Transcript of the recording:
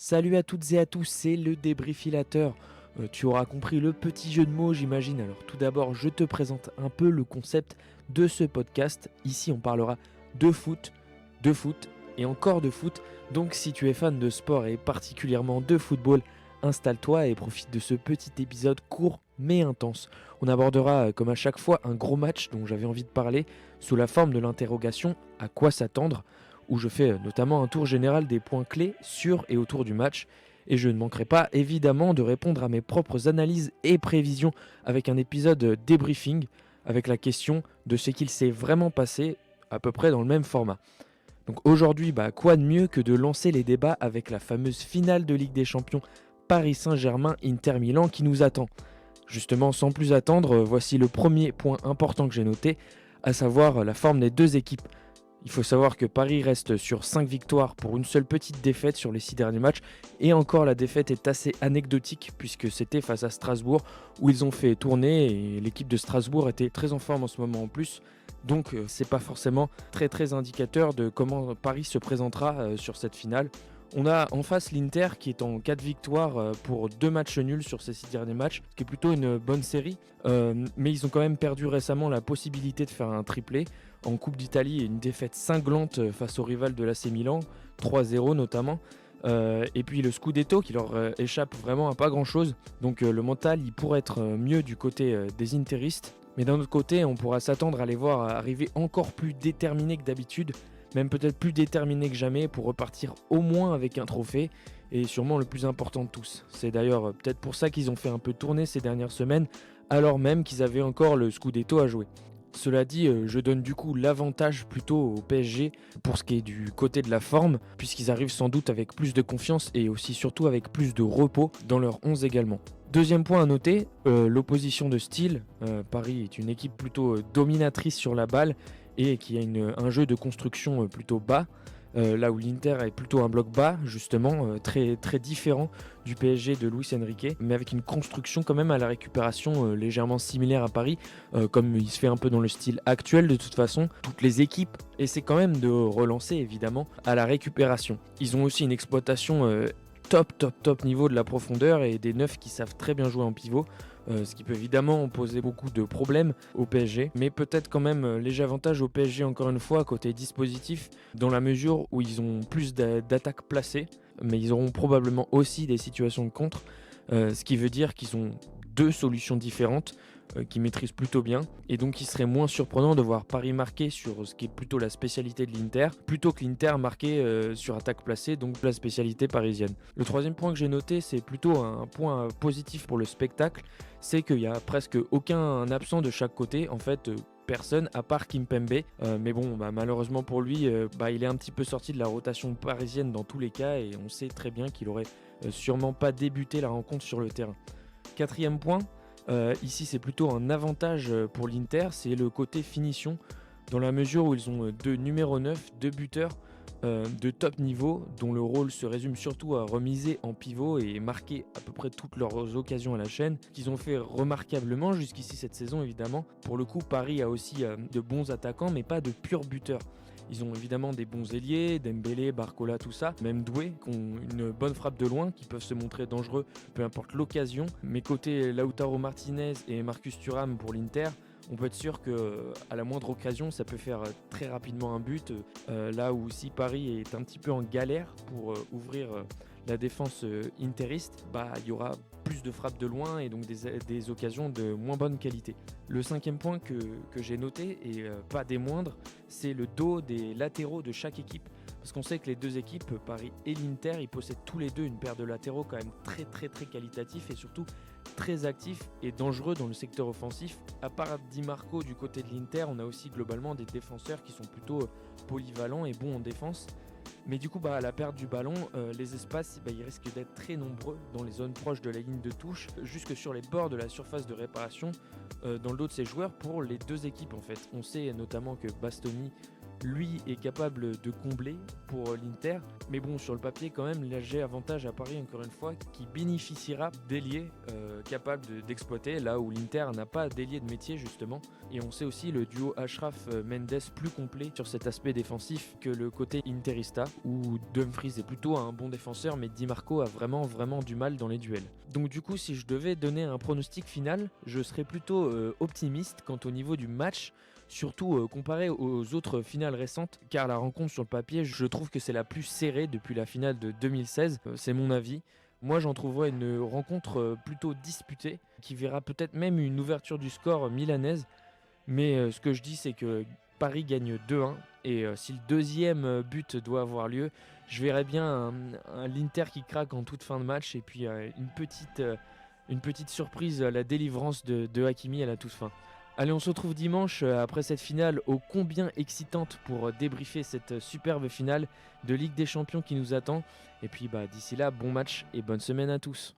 Salut à toutes et à tous, c'est le débriefilateur. Tu auras compris le petit jeu de mots, j'imagine. Alors tout d'abord, je te présente un peu le concept de ce podcast. Ici, on parlera de foot et encore de foot. Donc si tu es fan de sport et particulièrement de football, installe-toi et profite de ce petit épisode court mais intense. On abordera, comme à chaque fois, un gros match dont j'avais envie de parler sous la forme de l'interrogation à quoi s'attendre, où je fais notamment un tour général des points clés sur et autour du match. Et je ne manquerai pas évidemment de répondre à mes propres analyses et prévisions avec un épisode débriefing, avec la question de ce qu'il s'est vraiment passé, à peu près dans le même format. Donc aujourd'hui, quoi de mieux que de lancer les débats avec la fameuse finale de Ligue des Champions Paris Saint-Germain-Inter Milan qui nous attend. Justement, sans plus attendre, voici le premier point important que j'ai noté, à savoir la forme des deux équipes. Il faut savoir que Paris reste sur 5 victoires pour une seule petite défaite sur les 6 derniers matchs. Et encore, la défaite est assez anecdotique puisque c'était face à Strasbourg où ils ont fait tourner et l'équipe de Strasbourg était très en forme en ce moment en plus. Donc c'est pas forcément très indicateur de comment Paris se présentera sur cette finale. On a en face l'Inter qui est en 4 victoires pour 2 matchs nuls sur ces 6 derniers matchs, ce qui est plutôt une bonne série. Mais ils ont quand même perdu récemment la possibilité de faire un triplé. En Coupe d'Italie, une défaite cinglante face au rival de l'AC Milan, 3-0 notamment. Et puis le Scudetto qui leur échappe vraiment à pas grand chose. Donc le mental il pourrait être mieux du côté des interistes. Mais d'un autre côté, on pourra s'attendre à les voir arriver encore plus déterminés que d'habitude, même peut-être plus déterminés que jamais pour repartir au moins avec un trophée. Et sûrement le plus important de tous. C'est d'ailleurs peut-être pour ça qu'ils ont fait un peu tourner ces dernières semaines, alors même qu'ils avaient encore le Scudetto à jouer. Cela dit, je donne du coup l'avantage plutôt au PSG pour ce qui est du côté de la forme, puisqu'ils arrivent sans doute avec plus de confiance et aussi surtout avec plus de repos dans leur 11 également. Deuxième point à noter, l'opposition de style. Paris est une équipe plutôt dominatrice sur la balle et qui a un jeu de construction plutôt bas. Là où l'Inter est plutôt un bloc bas, justement, très différent du PSG de Luis Enrique, mais avec une construction quand même à la récupération légèrement similaire à Paris, comme il se fait un peu dans le style actuel de toute façon. Toutes les équipes essaient quand même de relancer évidemment à la récupération. Ils ont aussi une exploitation top niveau de la profondeur et des neufs qui savent très bien jouer en pivot. Ce qui peut évidemment poser beaucoup de problèmes au PSG, mais peut-être quand même léger avantage au PSG encore une fois côté dispositif, dans la mesure où ils ont plus d'attaques placées, mais ils auront probablement aussi des situations de contre, ce qui veut dire qu'ils ont deux solutions différentes qu'ils maîtrisent plutôt bien, et donc il serait moins surprenant de voir Paris marquer sur ce qui est plutôt la spécialité de l'Inter, plutôt que l'Inter marquer sur attaque placée, donc la spécialité parisienne. Le troisième point que j'ai noté, c'est plutôt un point positif pour le spectacle, c'est qu'il n'y a presque aucun absent de chaque côté, en fait personne à part Kimpembe, mais bon malheureusement pour lui il est un petit peu sorti de la rotation parisienne dans tous les cas et on sait très bien qu'il aurait sûrement pas débuté la rencontre sur le terrain. Quatrième point, ici c'est plutôt un avantage pour l'Inter, c'est le côté finition, dans la mesure où ils ont deux numéros 9, deux buteurs de top niveau, dont le rôle se résume surtout à remiser en pivot et marquer à peu près toutes leurs occasions à la chaîne, qu'ils ont fait remarquablement jusqu'ici cette saison évidemment. Pour le coup, Paris a aussi de bons attaquants, mais pas de purs buteurs. Ils ont évidemment des bons ailiers, Dembélé, Barcola, tout ça, même Doué, qui ont une bonne frappe de loin, qui peuvent se montrer dangereux, peu importe l'occasion. Mais côté Lautaro Martinez et Marcus Thuram pour l'Inter, on peut être sûr qu'à la moindre occasion, ça peut faire très rapidement un but. Là où si Paris est un petit peu en galère pour ouvrir la défense interiste, il y aura plus de frappes de loin et donc des occasions de moins bonne qualité. Le cinquième point que j'ai noté, et pas des moindres, c'est le dos des latéraux de chaque équipe. Parce qu'on sait que les deux équipes, Paris et l'Inter, ils possèdent tous les deux une paire de latéraux quand même très qualitatifs et surtout très actifs et dangereux dans le secteur offensif. À part Di Marco du côté de l'Inter, on a aussi globalement des défenseurs qui sont plutôt polyvalents et bons en défense. Mais du coup, à la perte du ballon, les espaces, ils risquent d'être très nombreux dans les zones proches de la ligne de touche, jusque sur les bords de la surface de réparation, dans le dos de ces joueurs pour les deux équipes en fait. On sait notamment que Bastoni, lui, est capable de combler pour l'Inter. Mais bon, sur le papier, quand même, léger avantage à Paris, encore une fois, qui bénéficiera d'ailiers capables d'exploiter, là où l'Inter n'a pas d'ailier de métier, justement. Et on sait aussi le duo Achraf-Mendes plus complet sur cet aspect défensif que le côté interista. Morata, où Dumfries est plutôt un bon défenseur, mais Di Marco a vraiment du mal dans les duels. Donc du coup, si je devais donner un pronostic final, je serais plutôt optimiste quant au niveau du match, surtout comparé aux autres finales récentes, car la rencontre sur le papier, je trouve que c'est la plus serrée depuis la finale de 2016, c'est mon avis. Moi, j'en trouverais une rencontre plutôt disputée, qui verra peut-être même une ouverture du score milanaise, mais ce que je dis, c'est que Paris gagne 2-1, et si le deuxième but doit avoir lieu, je verrais bien l'Inter qui craque en toute fin de match, et puis une petite surprise, la délivrance de Hakimi à la toute fin. Allez, on se retrouve dimanche après cette finale ô combien excitante pour débriefer cette superbe finale de Ligue des Champions qui nous attend. Et puis d'ici là, bon match et bonne semaine à tous.